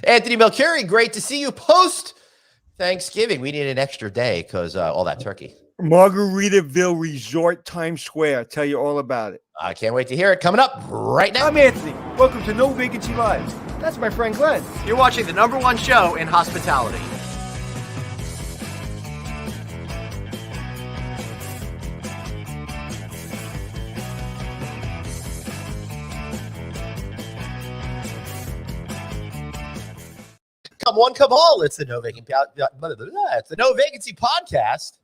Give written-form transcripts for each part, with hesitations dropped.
Anthony Melchiori, great to see you post Thanksgiving. We need an extra day because all that turkey. Margaritaville Resort, Times Square. I'll tell you all about it. I can't wait to hear it. Coming up right now. I'm Anthony. Welcome to No Vacancy Live. That's my friend Glenn. You're watching the #1 show in hospitality. Come one, come all. It's the No Vacancy. It's the No Vacancy podcast.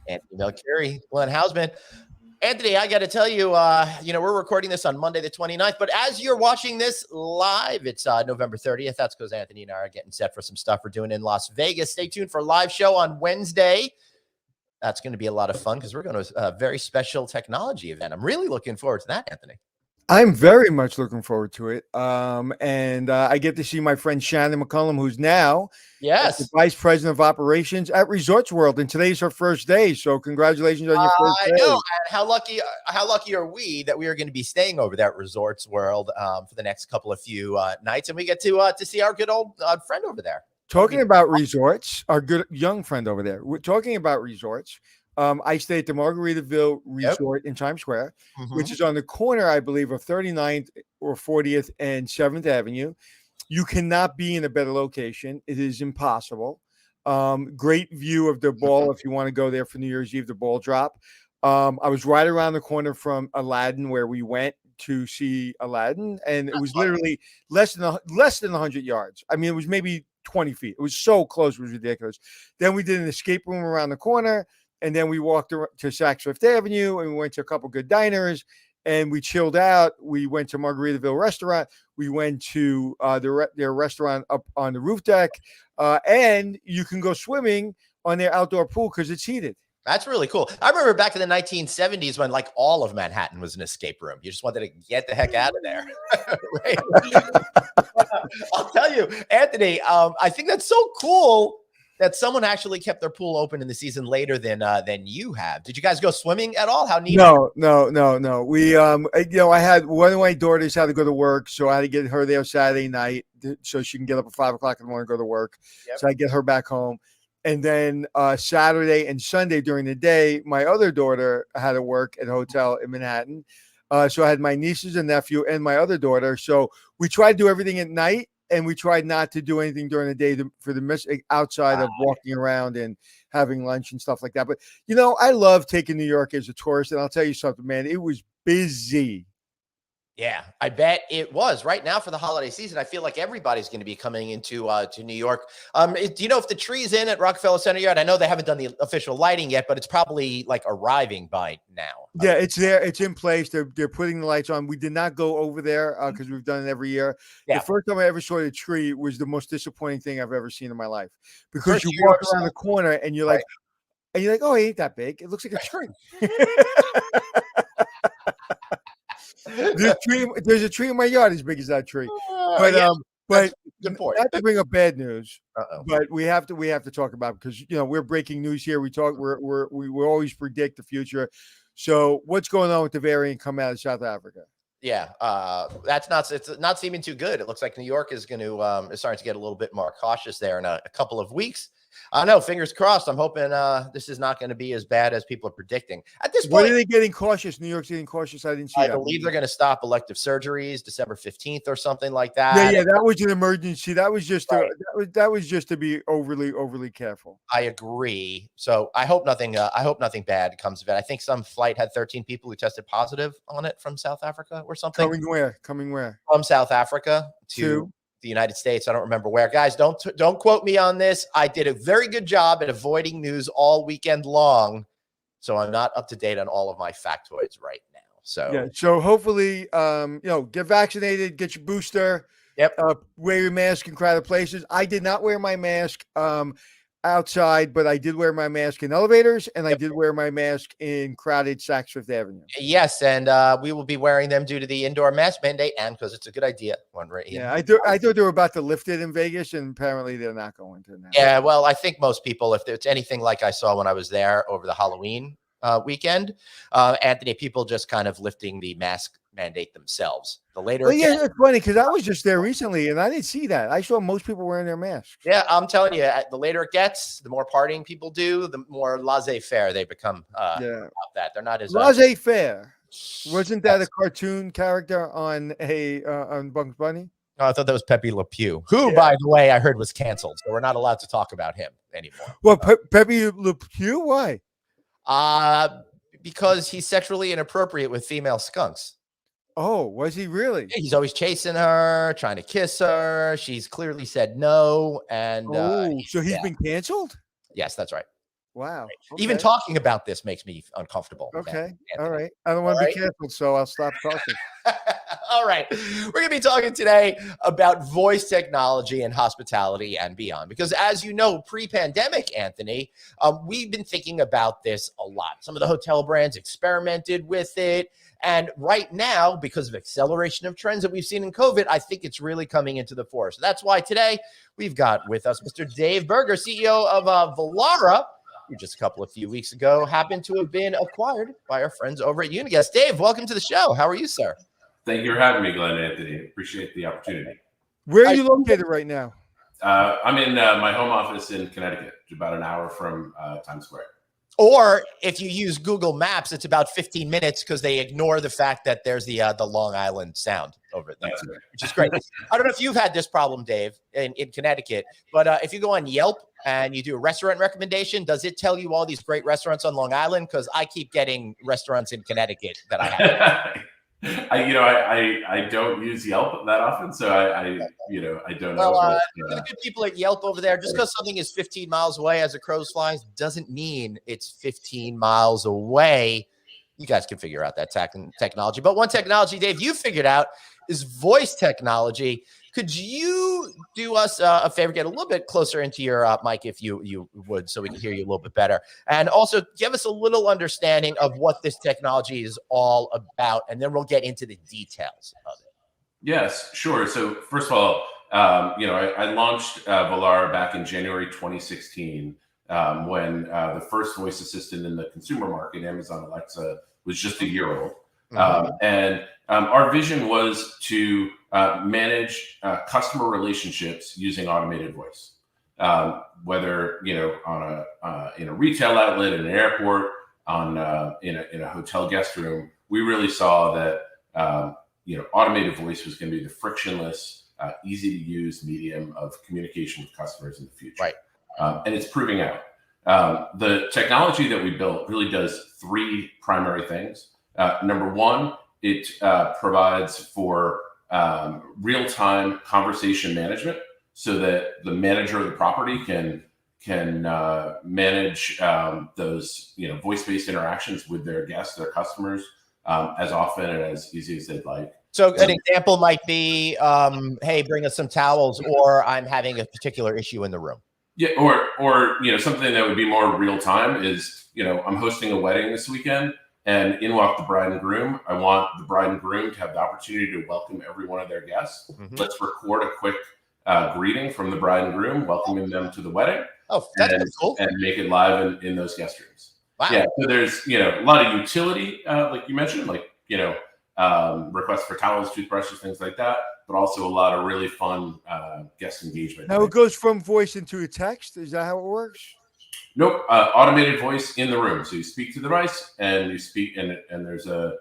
Anthony Melchiori, Glenn Hausman. Anthony, I got to tell you, we're recording this on Monday the 29th, but as you're watching this live, it's November 30th. That's because Anthony and I are getting set for some stuff we're doing in Las Vegas. Stay tuned for a live show on Wednesday. That's going to be a lot of fun because we're going to a very special technology event. I'm really looking forward to that, Anthony. I'm very much looking forward to it. And I get to see my friend Shannon McCullum, who's now the Vice President of Operations at Resorts World. And today's her first day. So congratulations on your first day. I know. And how lucky are we that we are going to be staying over there at Resorts World for the next couple of few nights. And we get to see our good old friend over there. Talking about resorts, our good young friend over there. We're talking about resorts. I stay at the Margaritaville Resort in Times Square, which is on the corner, I believe, of 39th or 40th and 7th Avenue. You cannot be in a better location. It is impossible. Great view of the ball if you want to go there for New Year's Eve, the ball drop. I was right around the corner from Aladdin, where we went to see Aladdin, and it was literally less than 100 yards. I mean, it was maybe 20 feet. It was so close. It was ridiculous. Then we did an escape room around the corner. And then we walked to Saks Fifth Avenue, and we went to a couple good diners, and we chilled out. We went to Margaritaville Restaurant. We went to their restaurant up on the roof deck, and you can go swimming on their outdoor pool because it's heated. That's really cool. I remember back in the 1970s when like all of Manhattan was an escape room. You just wanted to get the heck out of there. I'll tell you, Anthony, I think that's so cool that someone actually kept their pool open in the season later than you have. Did you guys go swimming at all? How neat? No. We, I had one of my daughters had to go to work, so I had to get her there Saturday night so she can get up at 5 o'clock in the morning and go to work. Yep. So I get her back home. And then Saturday and Sunday during the day, my other daughter had to work at a hotel in Manhattan. So I had my nieces and nephew and my other daughter. So we tried to do everything at night. And we tried not to do anything during the day for the outside of walking around and having lunch and stuff like that. But, I love taking New York as a tourist. And I'll tell you something, man, it was busy. Yeah, I bet it was. Right now for the holiday season, I feel like everybody's going to be coming into to New York. Do you know if the tree's in at Rockefeller Center yet? I know they haven't done the official lighting yet, but it's probably like arriving by now. Yeah, it's there. It's in place. They're putting the lights on. We did not go over there because we've done it every year. Yeah. The first time I ever saw the tree was the most disappointing thing I've ever seen in my life because you walk around the corner and you're like, oh, it ain't that big. It looks like a tree. There's a tree in my yard as big as that tree. But not to bring up bad news, but we have to talk about it because we're breaking news here. We always predict the future. So what's going on with the variant coming out of South Africa? Yeah, it's not seeming too good. It looks like New York is going to is starting to get a little bit more cautious there in a couple of weeks. I know, fingers crossed. I'm hoping this is not going to be as bad as people are predicting. At this point, when are they getting cautious? New York's getting cautious. I didn't see that. I believe they're going to stop elective surgeries December 15th or something like that. Yeah, that was an emergency. That was just that was just to be overly careful. I agree. So I hope nothing bad comes of it. I think some flight had 13 people who tested positive on it from South Africa or something. Coming where? From South Africa to the United States. I don't remember where. Guys, don't quote me on this. I did a very good job at avoiding news all weekend long, so I'm not up to date on all of my factoids right now. So hopefully, get vaccinated, get your booster. Yep. Wear your mask in crowded places. I did not wear my mask outside, but I did wear my mask in elevators, and I did wear my mask in crowded Saks Fifth Avenue. Yes, and we will be wearing them due to the indoor mask mandate, and because it's a good idea. I thought they were about to lift it in Vegas, and apparently they're not going to now. Yeah, well, I think most people, if it's anything like I saw when I was there over the Halloween weekend, Anthony, people just kind of lifting the mask mandate themselves. The later, well, yeah, it's funny because I was just there recently and I didn't see that. I saw most people wearing their masks. Yeah, I'm telling you, the later it gets, the more partying people do, the more laissez-faire they become. About that, they're not as laissez-faire. Wasn't that a cartoon character on Bugs Bunny? Oh, I thought that was Pepe Le Pew, who, by the way, I heard was canceled. So we're not allowed to talk about him anymore. Well, Pepe Le Pew, why? Because he's sexually inappropriate with female skunks. Oh, was he really? Yeah, he's always chasing her, trying to kiss her. She's clearly said no. And so he's been canceled? Yes, that's right. Wow. Okay. Even talking about this makes me uncomfortable. Okay. All right. I don't want to be canceled, so I'll stop talking. All right. We're going to be talking today about voice technology and hospitality and beyond. Because as you know, pre-pandemic, Anthony, we've been thinking about this a lot. Some of the hotel brands experimented with it. And right now, because of acceleration of trends that we've seen in COVID, I think it's really coming into the fore. So that's why today we've got with us Mr. Dave Berger, CEO of Volara, who just a few weeks ago happened to have been acquired by our friends over at Uniguest. Dave, welcome to the show. How are you, sir? Thank you for having me, Glenn Anthony. Appreciate the opportunity. Where are you located right now? I'm in my home office in Connecticut, about an hour from Times Square. Or if you use Google Maps, it's about 15 minutes because they ignore the fact that there's the Long Island Sound over there, which is great. I don't know if you've had this problem, Dave, in Connecticut, but if you go on Yelp and you do a restaurant recommendation, does it tell you all these great restaurants on Long Island? Because I keep getting restaurants in Connecticut that I have. I don't use Yelp that often, so I don't know. Well, the good people at Yelp over there, just because something is 15 miles away as a crow's flies doesn't mean it's 15 miles away. You guys can figure out that technology. But one technology, Dave, you figured out is voice technology. Could you do us a favor, get a little bit closer into your mic if you would, so we can hear you a little bit better? And also give us a little understanding of what this technology is all about, and then we'll get into the details of it. Yes, sure. So first of all, I launched Volara back in January 2016 when the first voice assistant in the consumer market, Amazon Alexa, was just a year old. And our vision was to manage customer relationships using automated voice, whether on in a retail outlet, in an airport, in a hotel guest room. We really saw that automated voice was going to be the frictionless, easy to use medium of communication with customers in the future. Right. And it's proving out. The technology that we built really does three primary things. Number one, it provides for real-time conversation management, so that the manager of the property can manage those voice-based interactions with their guests, their customers, as often and as easy as they'd like. So an example might be, hey, bring us some towels, or I'm having a particular issue in the room. Yeah, or something that would be more real-time is, I'm hosting a wedding this weekend, and in walk the bride and groom. I want the bride and groom to have the opportunity to welcome every one of their guests. Let's record a quick greeting from the bride and groom, welcoming them to the wedding. Oh, that's cool. And make it live in those guest rooms. Wow. Yeah, so there's a lot of utility, like you mentioned, requests for towels, toothbrushes, things like that, but also a lot of really fun guest engagement. Now it goes from voice into a text. Is that how it works? Nope. Automated voice in the room. So you speak to the device and you speak, and there's a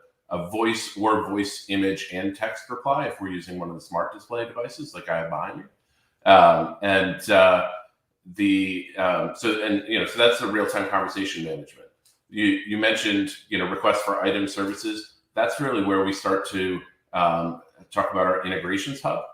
voice or voice image and text reply if we're using one of the smart display devices like I have behind me. So that's the real-time conversation management. You mentioned, requests for item services. That's really where we start to talk about our integrations hub.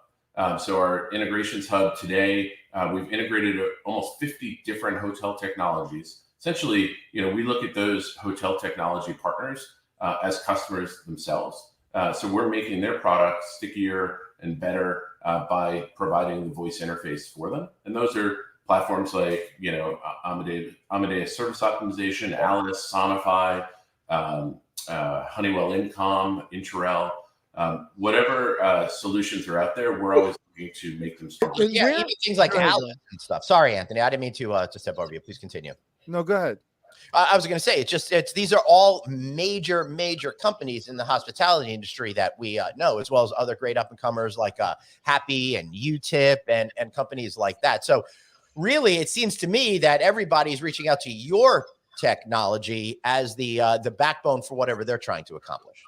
So our integrations hub today, we've integrated almost 50 different hotel technologies. Essentially, we look at those hotel technology partners as customers themselves. So we're making their products stickier and better by providing the voice interface for them. And those are platforms like, Amadeus Service Optimization, Alice, Sonify, Honeywell Incom, Interel. Whatever solutions are out there, we're always looking to make them stronger. Yeah, even things like Alice and stuff. Sorry, Anthony, I didn't mean to step over you. Please continue. No, go ahead. I was going to say, these are all major companies in the hospitality industry that we know, as well as other great up and comers like Happy and UTIP and companies like that. So really, it seems to me that everybody's reaching out to your technology as the backbone for whatever they're trying to accomplish.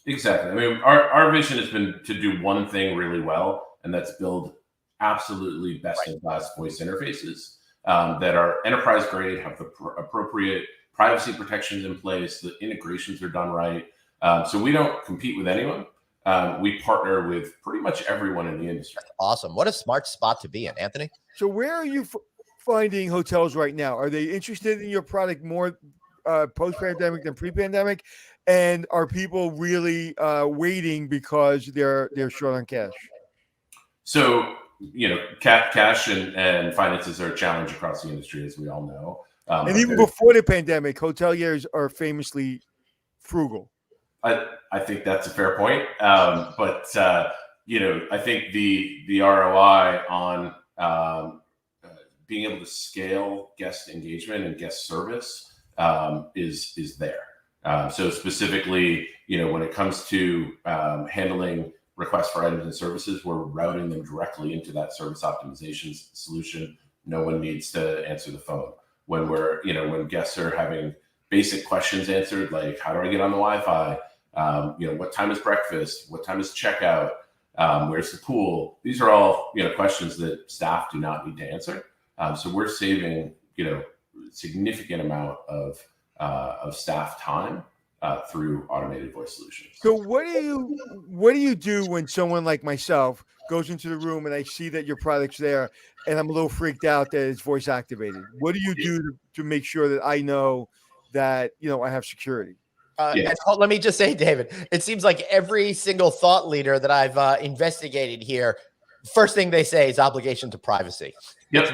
Exactly. I mean, our vision has been to do one thing really well, and that's build absolutely best-in-class voice interfaces that are enterprise grade, have the appropriate privacy protections in place, the integrations are done right. So we don't compete with anyone. We partner with pretty much everyone in the industry. That's awesome. What a smart spot to be in, Anthony. So where are you finding hotels right now? Are they interested in your product more post-pandemic than pre-pandemic? And are people really waiting because they're short on cash? So, cash and finances are a challenge across the industry, as we all know. And even before the pandemic, hoteliers are famously frugal. I think that's a fair point. But I think the ROI on being able to scale guest engagement and guest service is there. So specifically, when it comes to handling requests for items and services, we're routing them directly into that service optimization solution. No one needs to answer the phone. When when guests are having basic questions answered, like how do I get on the Wi-Fi? What time is breakfast? What time is checkout? Where's the pool? These are all, questions that staff do not need to answer. So we're saving, significant amount of staff time through automated voice solutions. So what do you do when someone like myself goes into the room and I see that your product's there and I'm a little freaked out that it's voice activated? What do you do to make sure that I know that, I have security? And let me just say, David, it seems like every single thought leader that I've investigated here, first thing they say is obligation to privacy. Yep.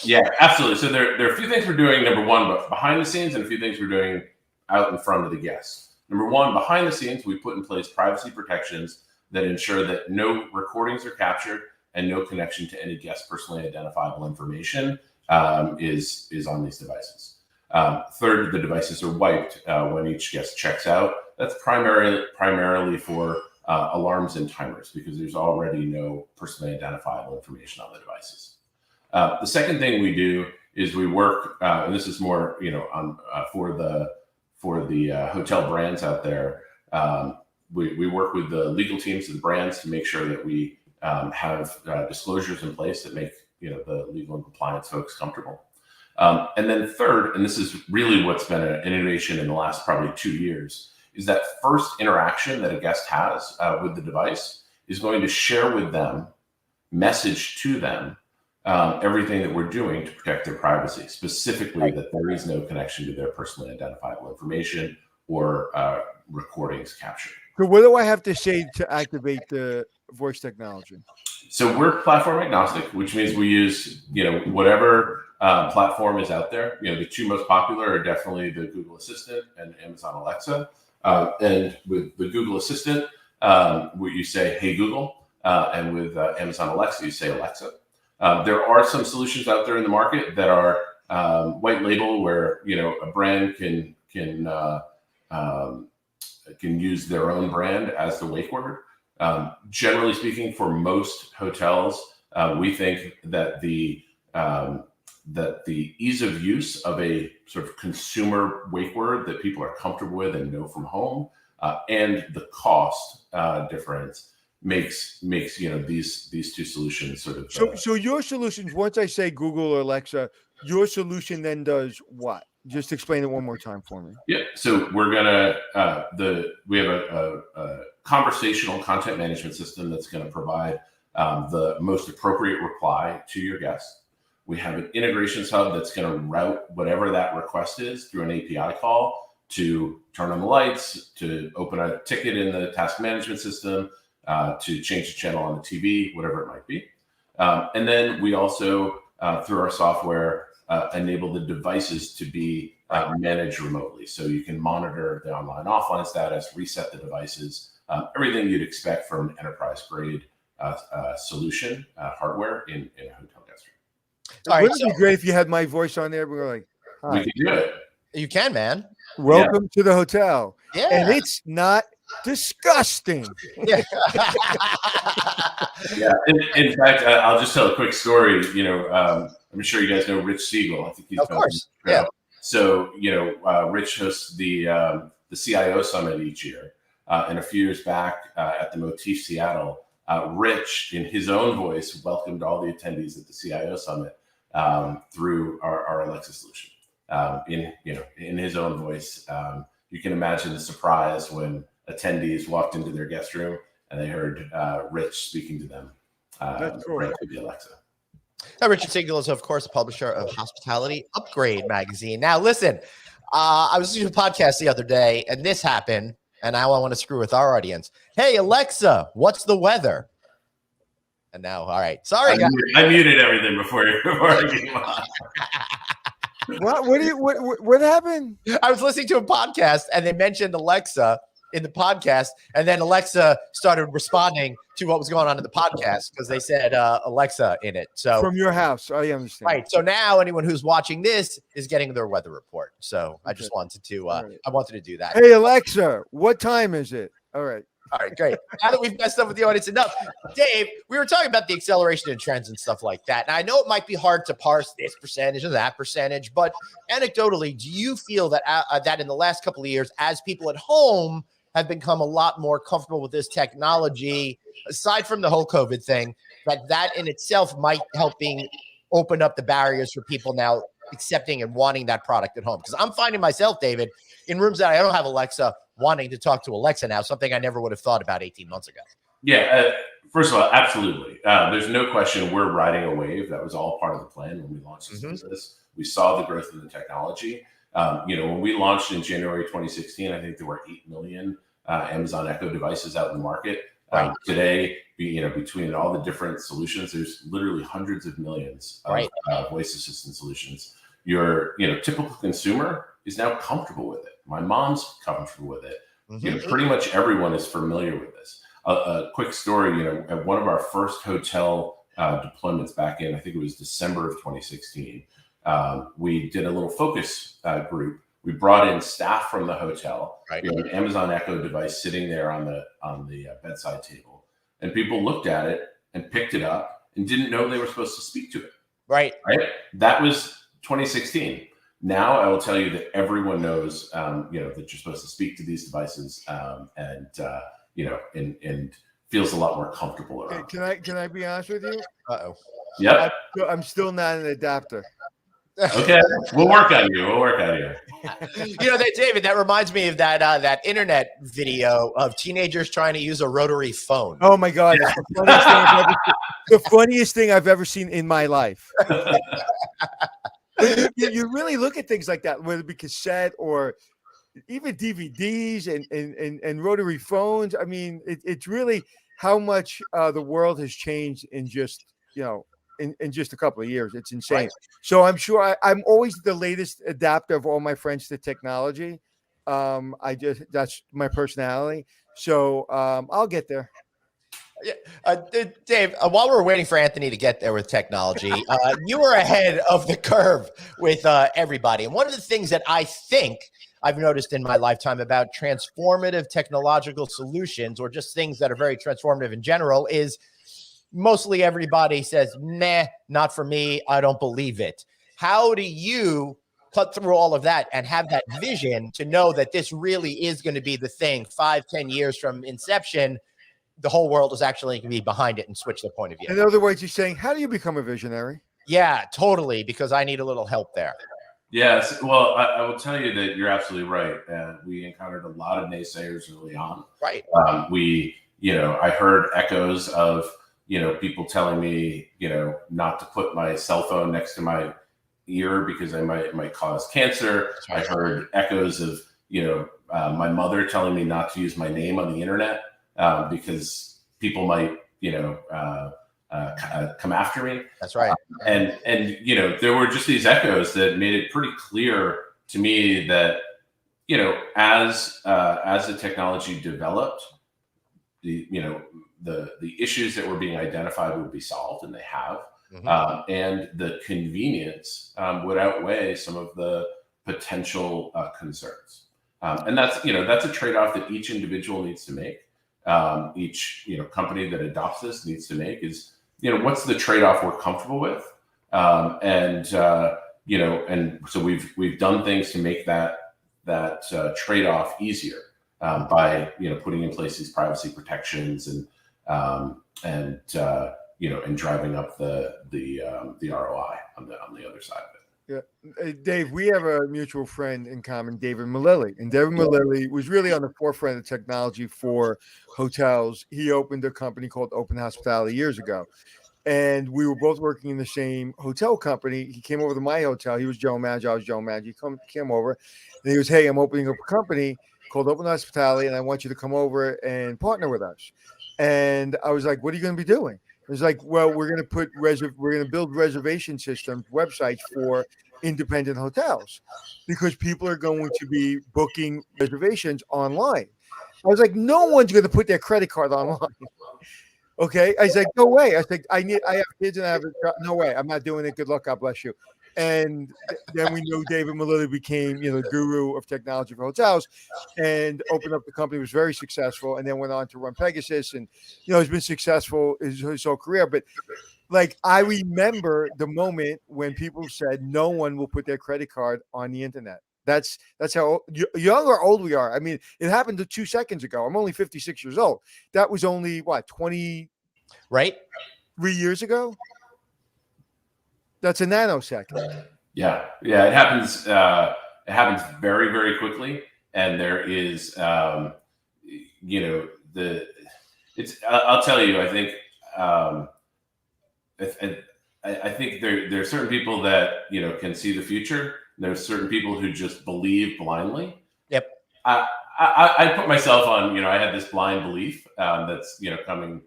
Yeah, absolutely. So there are a few things we're doing, number one, but behind the scenes, and a few things we're doing out in front of the guests. Number one, behind the scenes, we put in place privacy protections that ensure that no recordings are captured and no connection to any guest personally identifiable information is on these devices. Third, the devices are wiped when each guest checks out. That's primarily for alarms and timers, because there's already no personally identifiable information on the devices. The second thing we do is we work, and this is more, for the hotel brands out there. We work with the legal teams of the brands to make sure that we have disclosures in place that make the legal and compliance folks comfortable. And then third, and this is really what's been an innovation in the last probably 2 years, is that first interaction that a guest has with the device is going to share with them, message to them, everything that we're doing to protect their privacy, specifically that there is no connection to their personally identifiable information or recordings captured. So what do I have to say to activate the voice technology? So we're platform agnostic, which means we use, whatever platform is out there. The two most popular are definitely the Google Assistant and Amazon Alexa. And with the Google Assistant, you say, "Hey Google," and with Amazon Alexa, you say, "Alexa." There are some solutions out there in the market that are white label, where a brand can use their own brand as the wake word. Generally speaking, for most hotels, we think that the ease of use of a sort of consumer wake word that people are comfortable with and know from home, and the cost difference makes these two solutions sort of. So your solutions, once I say Google or Alexa, your solution then does what? Just explain it one more time for me. Yeah. So we're gonna we have a conversational content management system that's going to provide the most appropriate reply to your guest. We have an integrations hub that's going to route whatever that request is through an API call to turn on the lights, to open a ticket in the task management system, to change the channel on the TV, whatever it might be. And then we also, through our software, enable the devices to be managed remotely. So you can monitor the online, offline status, reset the devices, everything you'd expect from an enterprise grade solution, hardware in a hotel guest room. Wouldn't it be great if you had my voice on there? We were like, "Hi." We can do it. You can, man. Welcome to the hotel. Yeah. And it's not disgusting. Yeah. Yeah. In fact, I'll just tell a quick story. I'm sure you guys know Rich Siegel. I think he's Of course. Yeah. So, Rich hosts the CIO Summit each year. And a few years back at the Motif Seattle, Rich, in his own voice, welcomed all the attendees at the CIO Summit through our Alexa solution. In his own voice, you can imagine the surprise when attendees walked into their guest room and they heard Rich speaking to them right through the Alexa. Now, Richard Siegel is, of course, a publisher of Hospitality Upgrade magazine. Now, listen, I was listening to a podcast the other day, and this happened, and now I want to screw with our audience. Hey, Alexa, what's the weather? And now, all right. Sorry, guys. I muted everything before I came on. What happened? I was listening to a podcast, and they mentioned Alexa in the podcast, and then Alexa started responding to what was going on in the podcast because they said Alexa in it. So from your house, I understand. Right. So now anyone who's watching this is getting their weather report. So I just wanted to I wanted to do that. Hey Alexa, what time is it? All right, great. Now that we've messed up with the audience enough, Dave, we were talking about the acceleration in trends and stuff like that. And I know it might be hard to parse this percentage or that percentage, but anecdotally, do you feel that that in the last couple of years, as people at home have become a lot more comfortable with this technology, aside from the whole COVID thing, that in itself might helping open up the barriers for people now accepting and wanting that product at home? Because I'm finding myself, David, in rooms that I don't have Alexa, wanting to talk to Alexa now, something I never would have thought about 18 months ago. Yeah. First of all, absolutely. There's no question we're riding a wave. That was all part of the plan when we launched this business. We saw the growth in the technology. When we launched in January 2016, I think there were 8 million Amazon Echo devices out in the market. Right. Today, between all the different solutions, there's literally hundreds of millions of voice assistant solutions. Your typical consumer is now comfortable with it. My mom's comfortable with it. Pretty much everyone is familiar with this. A quick story, at one of our first hotel deployments back in, I think it was December of 2016, we did a little focus group. We brought in staff from the hotel. Right. We had an Amazon Echo device sitting there on the bedside table, and people looked at it and picked it up and didn't know they were supposed to speak to it. Right. That was 2016. Now I will tell you that everyone knows, that you're supposed to speak to these devices, and feels a lot more comfortable around. Can I be honest with you? Uh-oh. Yep. I'm still not an adapter. Okay, we'll work on you. David, that reminds me of that internet video of teenagers trying to use a rotary phone. Oh my God. Yeah. The funniest thing I've ever seen in my life. You really look at things like that, whether it be cassette or even DVDs and rotary phones. I mean, it's really how much the world has changed in just, in just a couple of years. It's insane. Right. So I'm sure I'm always the latest adapter of all my friends to technology. That's my personality. So I'll get there. Yeah. Dave, while we're waiting for Anthony to get there with technology, you were ahead of the curve with everybody. And one of the things that I think I've noticed in my lifetime about transformative technological solutions, or just things that are very transformative in general, is mostly everybody says, nah, not for me. I don't believe it. How do you cut through all of that and have that vision to know that this really is going to be the thing 5-10 years from inception? The whole world is actually going to be behind it and switch the point of view. In other words, you're saying, how do you become a visionary? Yeah, totally. Because I need a little help there. Yes. Well, I will tell you that you're absolutely right. We encountered a lot of naysayers early on. Right. I heard echoes of, people telling me, not to put my cell phone next to my ear because I might cause cancer. Right. I heard echoes of, my mother telling me not to use my name on the internet because people might, come after me. That's right. And there were just these echoes that made it pretty clear to me that, as the technology developed, the issues that were being identified would be solved, and they have. And the convenience would outweigh some of the potential concerns. And that's a trade-off that each individual needs to make. Each company that adopts this needs to make is, what's the trade-off we're comfortable with, and so we've done things to make that trade-off easier by putting in place these privacy protections and driving up the ROI on the other side of it. Yeah, Dave, we have a mutual friend in common, David Malilli, and David Malilli was really on the forefront of technology for hotels. He opened a company called Open Hospitality years ago, and we were both working in the same hotel company. He came over to my hotel. He was Joe Madge. I was Joe Madge. He came over, and he goes, "Hey, I'm opening up a company called Open Hospitality, and I want you to come over and partner with us." And I was like, "What are you going to be doing?" It was like, well, we're going to build reservation systems, websites for independent hotels, because people are going to be booking reservations online. I was like, no one's going to put their credit card online. Okay. I was like, no way. I was like, I have kids and I have no way. I'm not doing it. Good luck. God bless you. And then we knew David Malilli became, the guru of technology for hotels, and opened up the company, was very successful, and then went on to run Pegasus, and has been successful his whole career. But like, I remember the moment when people said no one will put their credit card on the internet. That's how young or old we are. I mean, it happened 2 seconds ago. I'm only 56 years old. That was only 23 years ago. That's a nanosecond. Yeah. It happens. It happens very, very quickly, and there is, I'll tell you. I think, I think there are certain people that can see the future. There's certain people who just believe blindly. Yep. I put myself on. I had this blind belief that's coming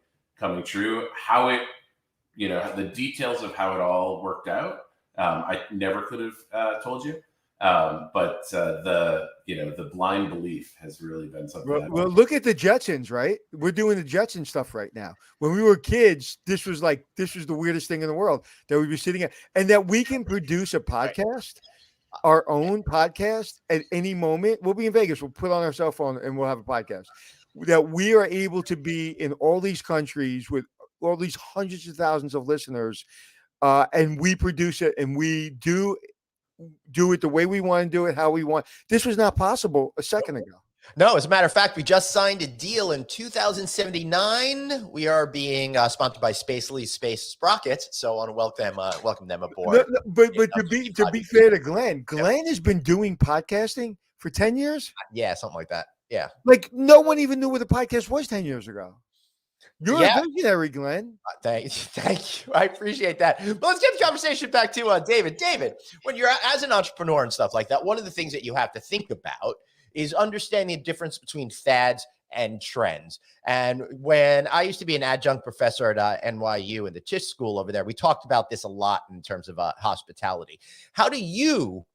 true. How it. The details of how it all worked out, I never could have told you. But the blind belief has really been something. Well, look at the Jetsons, right? We're doing the Jetson stuff right now. When we were kids, this was the weirdest thing in the world, that we'd be sitting at, and that we can produce a podcast, our own podcast, at any moment. We'll be in Vegas. We'll put on our cell phone and we'll have a podcast. That we are able to be in all these countries with all these hundreds of thousands of listeners, and we produce it, and we do it the way we want to do it, how we want. This was not possible a second ago. No, as a matter of fact, we just signed a deal in 2079. We are being sponsored by Space Sprockets, so I want to welcome them aboard. But to be fair to Glenn has been doing podcasting for 10 years. Yeah, something like that. Yeah, like no one even knew what a podcast was 10 years ago. You're a visionary, Glenn. Thank you. I appreciate that. But let's get the conversation back to David. David, when you're as an entrepreneur and stuff like that, one of the things that you have to think about is understanding the difference between fads and trends. And when I used to be an adjunct professor at NYU in the Tisch School over there, we talked about this a lot in terms of hospitality. How do you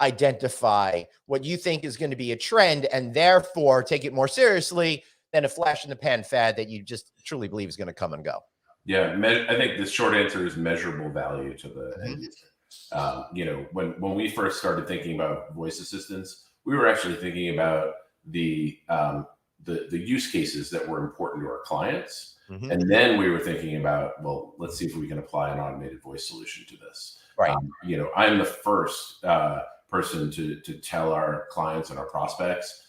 identify what you think is going to be a trend and therefore take it more seriously than a flash in the pan fad that you just truly believe is going to come and go? Yeah, I think the short answer is measurable value to the end user. When we first started thinking about voice assistants, we were actually thinking about the use cases that were important to our clients, and then we were thinking about, well, let's see if we can apply an automated voice solution to this. Right. I'm the first person to tell our clients and our prospects,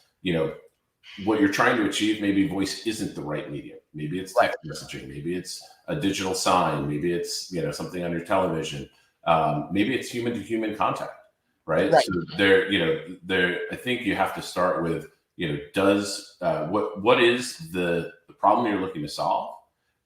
what you're trying to achieve, maybe voice isn't the right medium. Maybe it's text messaging. Maybe it's a digital sign. Maybe it's, something on your television. Maybe it's human to human contact, right? So I think you have to start with, what is the problem you're looking to solve?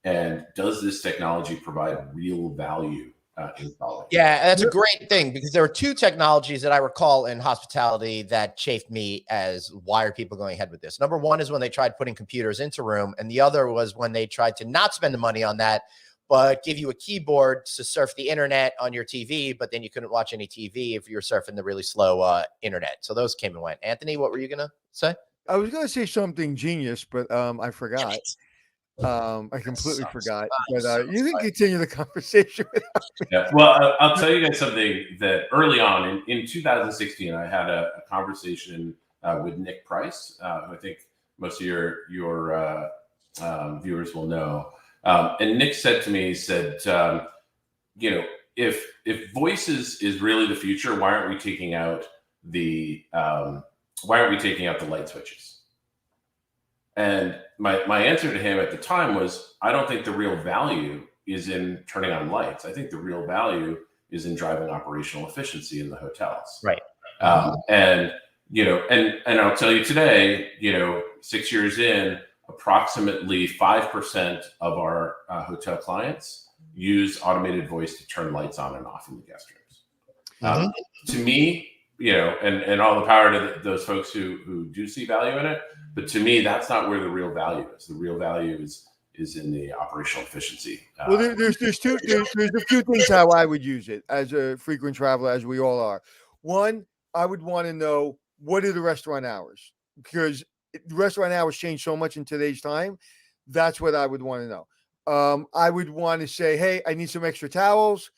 And does this technology provide real value in solving? Yeah, that's a great thing, because there were two technologies that I recall in hospitality that chafed me as, why are people going ahead with this? Number one is when they tried putting computers into room, and the other was when they tried to not spend the money on that, but give you a keyboard to surf the internet on your TV, but then you couldn't watch any TV if you were surfing the really slow internet. So those came and went. Anthony, what were you going to say? I was going to say something genius, but I forgot. I completely forgot, but you can continue the conversation. Yeah. Well, I'll tell you guys something that early on in 2016, I had a conversation with Nick Price, who I think most of your viewers will know. And Nick said to me, he said, if voice is really the future, why aren't we taking out the light switches? And my answer to him at the time was, I don't think the real value is in turning on lights. I think the real value is in driving operational efficiency in the hotels. Right. And I'll tell you today, 6 years in, approximately 5% of our hotel clients use automated voice to turn lights on and off in the guest rooms. To me, and all the power to those folks who do see value in it. But to me, that's not where the real value is. The real value is in the operational efficiency. Well, there's a few things how I would use it as a frequent traveler, as we all are. One, I would want to know, what are the restaurant hours? Because the restaurant hours change so much in today's time. That's what I would want to know. I would want to say, hey, I need some extra towels.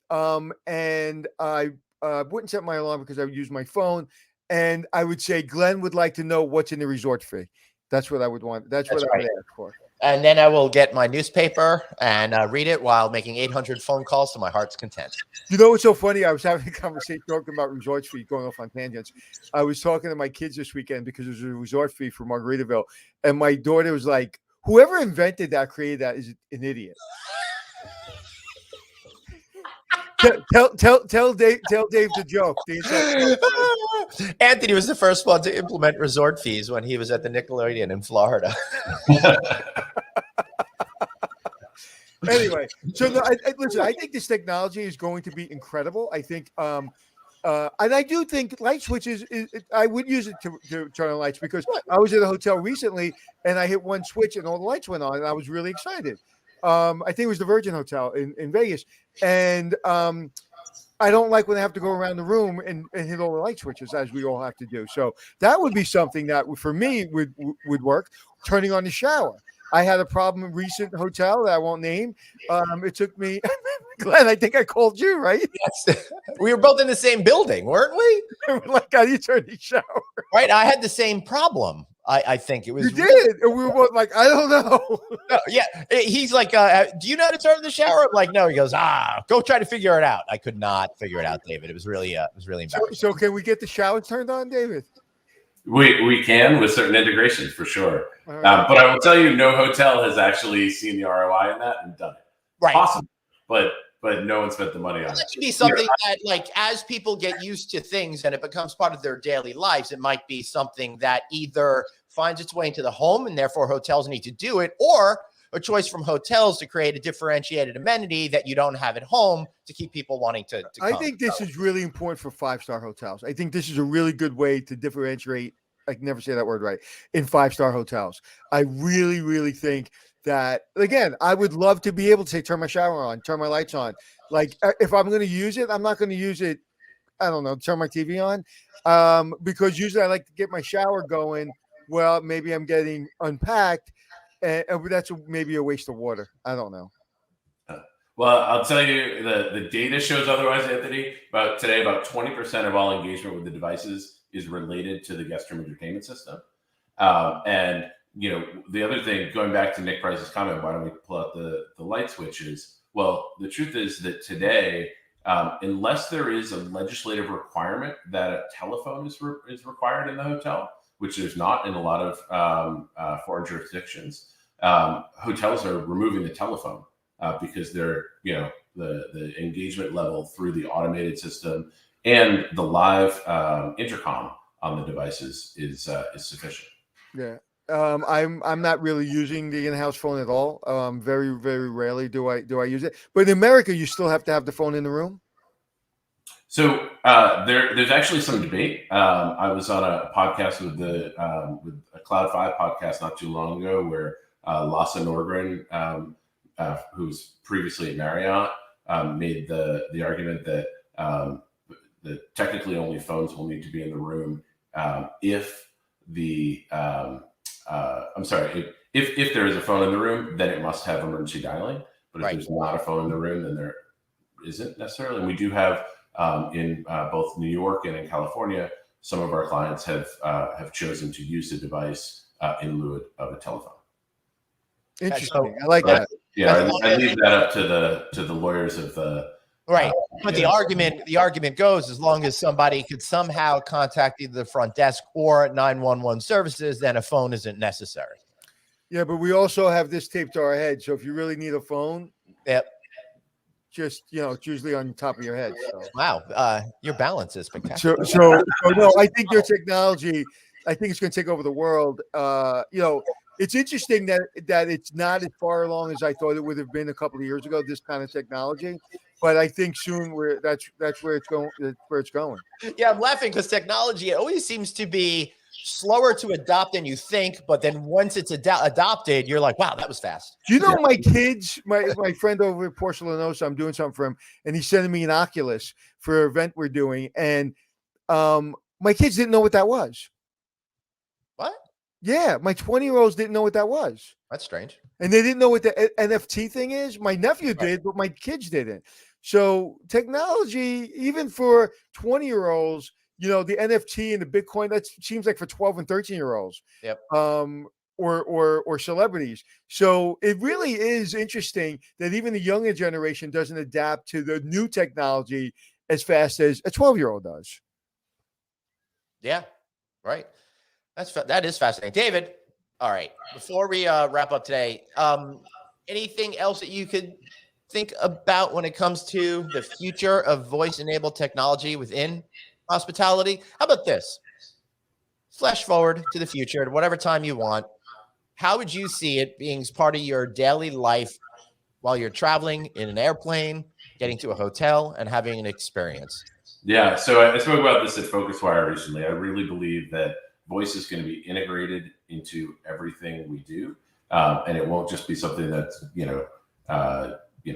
And I wouldn't set my alarm because I would use my phone. And I would say, Glenn would like to know what's in the resort fee. That's what I would want. That's what I would ask for. And then I will get my newspaper and read it while making 800 phone calls to my heart's content. You know what's so funny? I was having a conversation talking about resort fee, going off on tangents. I was talking to my kids this weekend because there's a resort fee for Margaritaville. And my daughter was like, whoever invented that, created that, is an idiot. Tell Dave the joke. Anthony was the first one to implement resort fees when he was at the Nickelodeon in Florida. Anyway, so listen, I think this technology is going to be incredible. I think, and I do think light switches, I would use it to turn on lights, because I was at a hotel recently and I hit one switch and all the lights went on and I was really excited. I think it was the Virgin Hotel in Vegas. And I don't like when I have to go around the room and hit all the light switches, as we all have to do. So that would be something that for me would work. Turning on the shower. I had a problem in a recent hotel that I won't name. It took me, Glenn, I think I called you, right? Yes. We were both in the same building, weren't we? Like, how do you turn the shower? Right. I had the same problem. I think it was. You did. And we were both like, I don't know. No, yeah. He's like, do you know how to turn the shower? I'm like, no. He goes, go try to figure it out. I could not figure it out, David. It was really embarrassing. So can we get the shower turned on, David? We can, with certain integrations, for sure. But I will tell you, no hotel has actually seen the ROI in that and done it. Right. Possible, but no one spent the money on it. That could be something that, like, as people get used to things and it becomes part of their daily lives, it might be something that either finds its way into the home and therefore hotels need to do it, or a choice from hotels to create a differentiated amenity that you don't have at home to keep people wanting to come. I think this is really important for 5-star hotels. I think this is a really good way to differentiate. I can never say that word right, in 5-star hotels. I really, really think that, again, I would love to be able to say, turn my shower on, turn my lights on. Like, if I'm going to use it, I'm not going to use it, I don't know, turn my TV on, because usually I like to get my shower going. Well, maybe I'm getting unpacked, and that's maybe a waste of water. I don't know. Well, I'll tell you, the data shows otherwise, Anthony. About 20% of all engagement with the devices is related to the guest room entertainment system. And the other thing, going back to Nick Price's comment, why don't we pull out the light switches? Well, the truth is that today, unless there is a legislative requirement that a telephone is required in the hotel, which there's not in a lot of foreign jurisdictions, hotels are removing the telephone because they're, the engagement level through the automated system and the live intercom on the devices is sufficient. Yeah. I'm not really using the in-house phone at all. Very, very rarely do I use it. But in America, you still have to have the phone in the room. So there's actually some debate. I was on a podcast with a Cloud 5 podcast not too long ago, where Lasse Norgren, who's previously at Marriott, made the argument that technically only phones will need to be in the room if if there is a phone in the room, then it must have emergency dialing. But if Right. there's not a phone in the room, then there isn't necessarily. And we do have in both New York and in California, some of our clients have chosen to use the device in lieu of a telephone. Interesting. I like that. Yeah, I leave that up to the lawyers of the right. But the argument goes, as long as somebody could somehow contact either the front desk or 911 services, then a phone isn't necessary. Yeah, but we also have this taped to our head. So if you really need a phone, Yep. just it's usually on the top of your head. So. Wow, your balance is spectacular. So no, I think your technology, I think it's going to take over the world. It's interesting that it's not as far along as I thought it would have been a couple of years ago. This kind of technology, but I think soon that's where it's going. Where it's going. Yeah, I'm laughing because technology always seems to be slower to adopt than you think, but then once it's adopted, you're like, wow, that was fast. Do you know my kids, my friend over at Porcelanosa, I'm doing something for him, and he's sending me an Oculus for an event we're doing, and my kids didn't know what that was. What? Yeah, my 20-year-olds didn't know what that was. That's strange. And they didn't know what the NFT thing is. My nephew did, but my kids didn't. So technology, even for 20-year-olds, the NFT and the Bitcoin, that seems like for 12 and 13-year-olds. Yep. Or celebrities. So it really is interesting that even the younger generation doesn't adapt to the new technology as fast as a 12-year-old does. Yeah, right. That is fascinating. David, all right, before we wrap up today, anything else that you could think about when it comes to the future of voice-enabled technology within hospitality? How about this? Flash forward to the future at whatever time you want. How would you see it being part of your daily life while you're traveling in an airplane, getting to a hotel, and having an experience? Yeah, so I spoke about this at FocusWire recently. I really believe that voice is going to be integrated into everything we do, and it won't just be something that's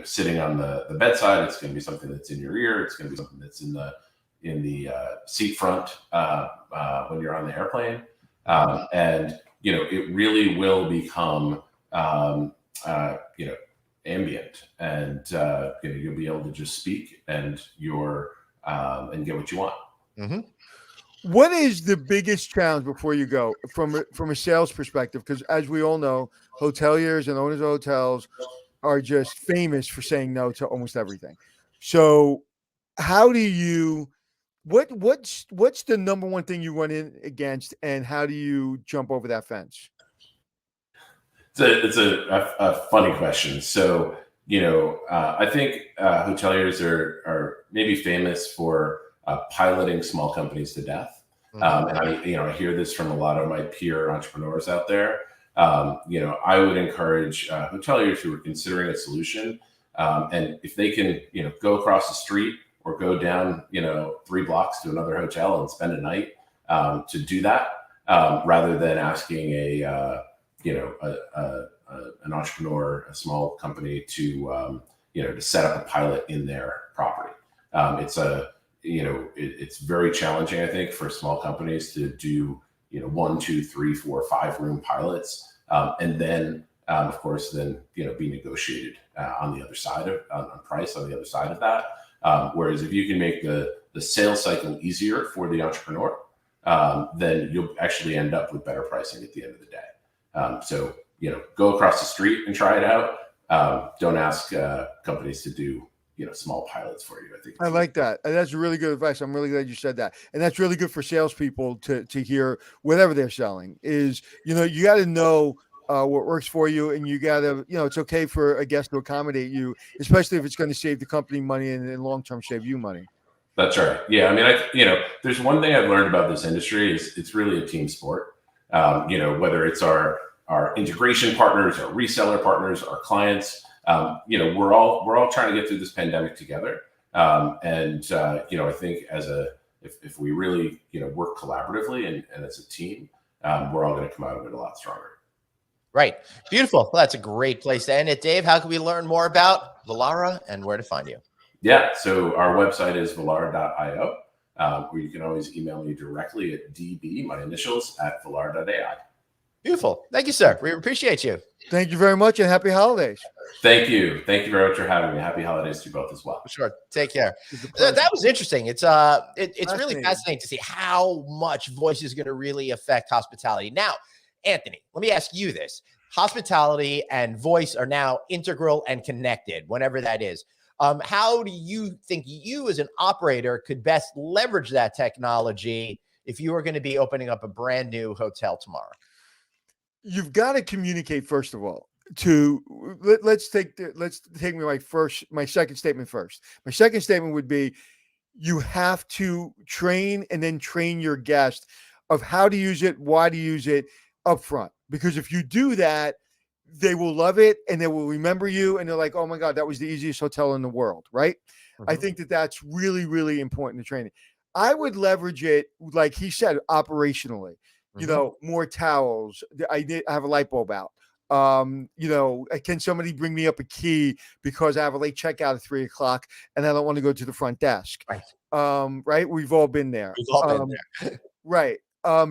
sitting on the bedside. It's going to be something that's in your ear. It's going to be something that's in the seat front when you're on the airplane, and it really will become ambient, and you'll be able to just speak and and get what you want. Mm-hmm. What is the biggest challenge before you go from a sales perspective? Because as we all know, hoteliers and owners of hotels are just famous for saying no to almost everything. So how do you, what's the number one thing you run in against, and how do you jump over that fence? It's a funny question. So, I think hoteliers are maybe famous for piloting small companies to death. And I hear this from a lot of my peer entrepreneurs out there. I would encourage hoteliers who are considering a solution, and if they can, go across the street or go down, 3 blocks to another hotel and spend a night, to do that, rather than asking an entrepreneur, a small company to set up a pilot in their property. It's very challenging, I think, for small companies to do 1, 2, 3, 4, 5 room pilots, and then of course be negotiated on the other side on price on the other side of that. Whereas if you can make the sales cycle easier for the entrepreneur, then you'll actually end up with better pricing at the end of the day. So go across the street and try it out. Don't ask companies to do small pilots for you. I think I like that. And that's really good advice. I'm really glad you said that. And that's really good for salespeople to hear whatever they're selling is, you got to know what works for you. And you got to, it's okay for a guest to accommodate you, especially if it's going to save the company money and in long-term save you money. That's right. Yeah. I mean, there's one thing I've learned about this industry is it's really a team sport. Whether it's our integration partners, our reseller partners, our clients, we're all trying to get through this pandemic together. I think if we really, work collaboratively and as a team, we're all going to come out of it a lot stronger. Right. Beautiful. Well, that's a great place to end it. Dave, how can we learn more about Volara and where to find you? Yeah. So our website is volara.io, where you can always email me directly at db, my initials, @volara.ai. Beautiful. Thank you, sir. We appreciate you. Thank you very much, and happy holidays. Thank you. Thank you very much for having me. Happy holidays to you both as well. Sure. Take care. That was interesting. It's really fascinating to see how much voice is going to really affect hospitality. Now, Anthony, let me ask you this. Hospitality and voice are now integral and connected, whenever that is. How do you think you as an operator could best leverage that technology if you were going to be opening up a brand new hotel tomorrow? You've got to communicate, first of all. Let's take my second statement first. My second statement would be, you have to train and then train your guest of how to use it, why to use it up front. Because if you do that, they will love it and they will remember you. And they're like, oh my God, that was the easiest hotel in the world. Right. I think that that's really, really important to training. I would leverage it, like he said, operationally, more towels. I have a light bulb out. Can somebody bring me up a key because I have a late checkout at 3:00 and I don't want to go to the front desk. Right. Right. We've all been there. Right.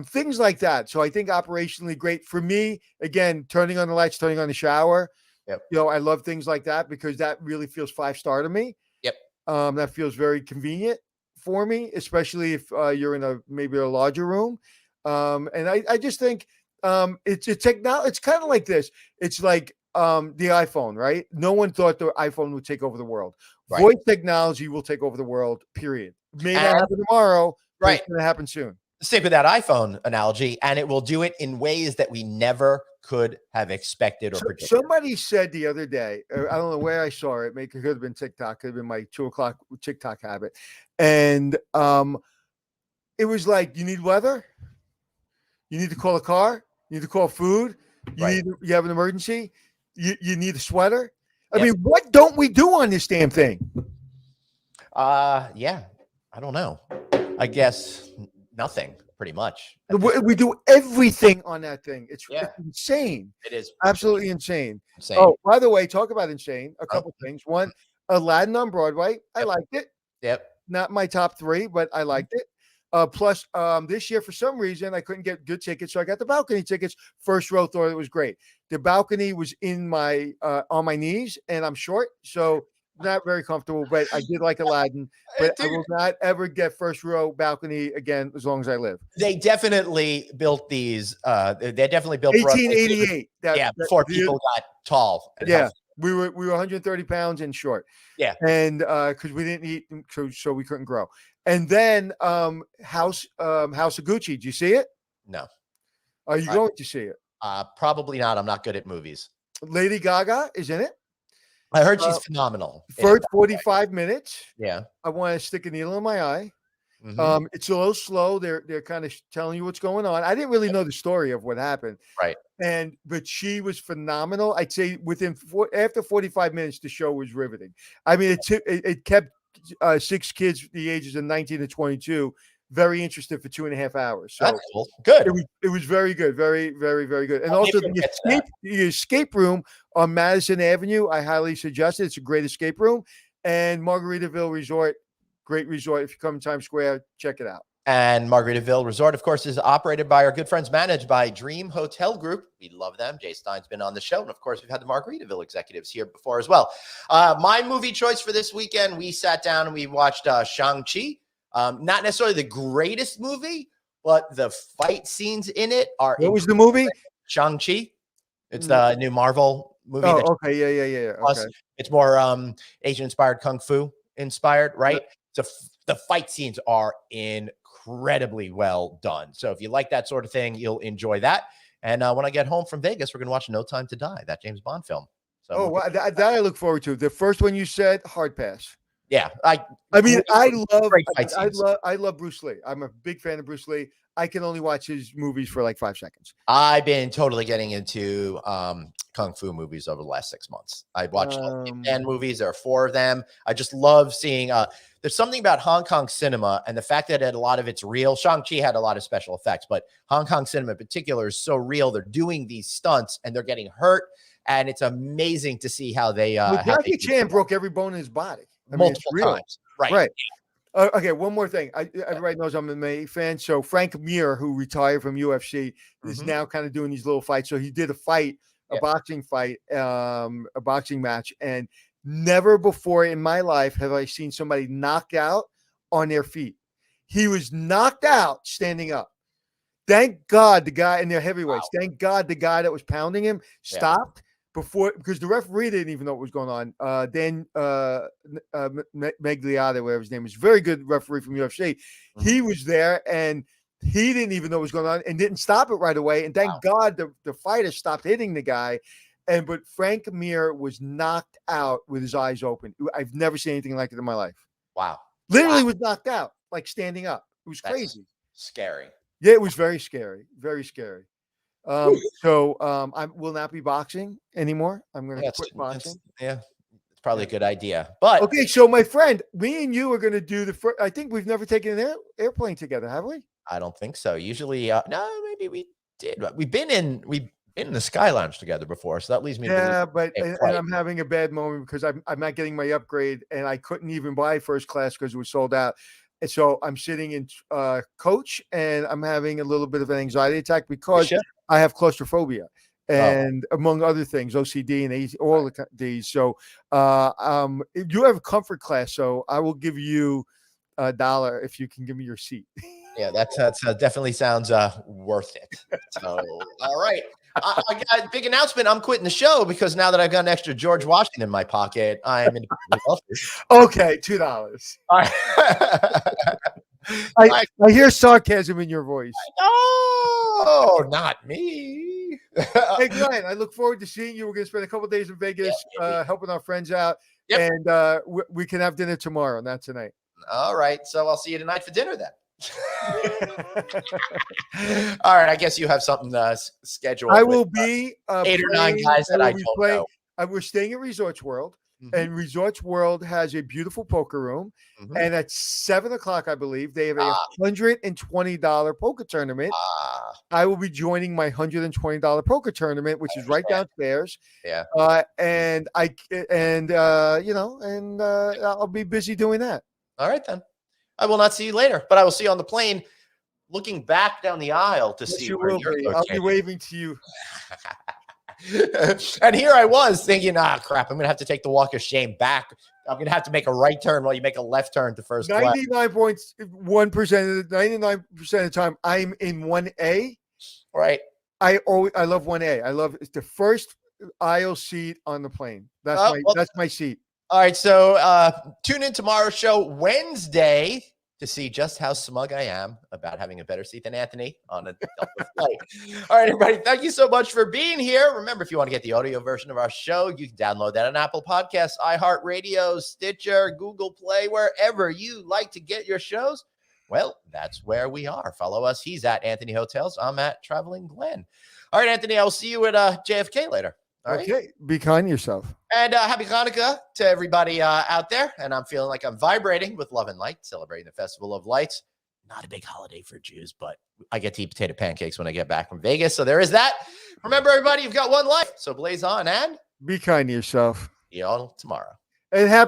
Things like that. So I think operationally great for me. Again, turning on the lights, turning on the shower. Yep. I love things like that because that really feels 5-star to me. Yep. That feels very convenient for me, especially if you're in maybe a larger room. And I just think it's kind of like this. It's like the iPhone, right? No one thought the iPhone would take over the world. Right. Voice technology will take over the world, period. May not happen tomorrow, but it's going to happen soon. Stick with that iPhone analogy, and it will do it in ways that we never could have expected or predicted. Somebody said the other day, I don't know where I saw it. It could have been TikTok. Could have been my 2:00 TikTok habit. And it was like, you need weather? You need to call a car? You need to call food? You have an emergency? You need a sweater? I mean, what don't we do on this damn thing? Yeah, I don't know. I guess nothing, pretty much. We do everything on that thing. It's insane. It is absolutely insane. Oh, by the way, talk about insane. A couple things. One, Aladdin on Broadway. I liked it. Yep. Not my top 3, but I liked it. Plus, this year, for some reason, I couldn't get good tickets, so I got the balcony tickets. First row, thought it was great. The balcony was in my on my knees, and I'm short, so not very comfortable. But I did like Aladdin. But I will not ever get first row balcony again as long as I live. They definitely built these. They definitely built 1888. Before people got tall. Yeah. We were 130 pounds and short. Yeah. And because we didn't eat, so we couldn't grow. And then House of Gucci. Did you see it? No. Are you going to see it? Probably not. I'm not good at movies. Lady Gaga is in it. I heard she's phenomenal. First 45 minutes. Yeah. I want to stick a needle in my eye. It's a little slow. They're kind of telling you what's going on. I didn't really know the story of what happened. Right. But she was phenomenal. I'd say after 45 minutes, the show was riveting. I mean, it kept 6 kids the ages of 19 to 22 very interested for 2.5 hours. So that's cool. Good. It was very good. Very, very, very good. And also the escape room on Madison Avenue, I highly suggest it. It's a great escape room. And Margaritaville Resort, great resort. If you come to Times Square, check it out. And Margaritaville Resort, of course, is operated by our good friends, managed by Dream Hotel Group. We love them. Jay Stein's been on the show. And, of course, we've had the Margaritaville executives here before as well. My movie choice for this weekend, we sat down and we watched Shang-Chi. Not necessarily the greatest movie, but the fight scenes in it are What was the movie? Shang-Chi. It's the new Marvel movie. Oh, okay. Yeah. Plus, it's more Asian-inspired, Kung Fu inspired, right? So the fight scenes are incredibly well done. So if you like that sort of thing, you'll enjoy that. And when I get home from Vegas, we're going to watch No Time to Die, that James Bond film. So that I look forward to. The first one you said, hard pass. Yeah. I love Bruce Lee. I'm a big fan of Bruce Lee. I can only watch his movies for like 5 seconds. I've been totally getting into Kung Fu movies over the last 6 months. I watched 10 movies. There are 4 of them. I just love seeing there's something about Hong Kong cinema and the fact that a lot of it's real. Shang-Chi had a lot of special effects, but Hong Kong cinema in particular is so real. They're doing these stunts and they're getting hurt. And it's amazing to see how they Jackie Chan broke every bone in his body. Multiple times. Right. Okay, one more thing. Everybody knows I'm an MMA fan. So Frank Mir, who retired from UFC, is now kind of doing these little fights. So he did a boxing fight, a boxing match, and never before in my life have I seen somebody knocked out on their feet. He was knocked out standing up. Thank God the guy in their heavyweights. Wow. Thank God the guy that was pounding him stopped before, because the referee didn't even know what was going on. Dan Megliotta, whatever his name is, very good referee from UFC. He was there and he didn't even know what was going on and didn't stop it right away. And thank God the fighter stopped hitting the guy. But Frank Mir was knocked out with his eyes open. I've never seen anything like it in my life. Wow. Literally was knocked out, like standing up. It was crazy. Scary. Yeah, it was very scary. Very scary. I will not be boxing anymore. I'm going to quit boxing. It's probably a good idea. But okay, so my friend, me and you are going to do the first. I think we've never taken an airplane together, have we? I don't think so. Usually, no, maybe we did. We've been in the Sky Lounge together before, so that leads me. Yeah, but and I'm having a bad moment because I'm not getting my upgrade, and I couldn't even buy first class because it was sold out. And so I'm sitting in coach, and I'm having a little bit of an anxiety attack because I have claustrophobia and among other things, OCD and all these. So you have a comfort class, so I will give you $1 if you can give me your seat. Yeah, that's definitely sounds worth it. So, all right. I got a big announcement. I'm quitting the show because now that I've got an extra George Washington in my pocket, I am in okay, $2. I hear sarcasm in your voice. No, not me. Hey, Glenn, I look forward to seeing you. We're going to spend a couple of days in Vegas helping our friends out. Yep. And we can have dinner tomorrow, not tonight. All right. So I'll see you tonight for dinner then. All right, I guess you have something scheduled. I will be 8 or 9 guys that I don't know. We're staying at Resorts World, and Resorts World has a beautiful poker room. And at 7:00, I believe, they have a $120 poker tournament. I will be joining my $120 poker tournament, which is right downstairs. Yeah. And I'll be busy doing that. All right then. I will not see you later, but I will see you on the plane, looking back down the aisle to see where you're located. I'll be waving to you. And here I was thinking, crap, I'm going to have to take the walk of shame back. I'm going to have to make a right turn while you make a left turn to first class. 99.1% of the time, I'm in 1A. Right. I love 1A. I love the first aisle seat on the plane. That's my seat. All right, so tune in tomorrow's show Wednesday to see just how smug I am about having a better seat than Anthony on a flight. All right, everybody, thank you so much for being here. Remember, if you want to get the audio version of our show, you can download that on Apple Podcasts, iHeartRadio, Stitcher, Google Play, wherever you like to get your shows. Well, that's where we are. Follow us. He's at Anthony Hotels. I'm at Traveling Glenn. All right, Anthony, I'll see you at JFK later. All right. Okay, be kind to yourself. And happy Hanukkah to everybody out there. And I'm feeling like I'm vibrating with love and light, celebrating the Festival of Lights. Not a big holiday for Jews, but I get to eat potato pancakes when I get back from Vegas. So there is that. Remember, everybody, you've got one life. So blaze on and be kind to yourself. See y'all tomorrow. And happy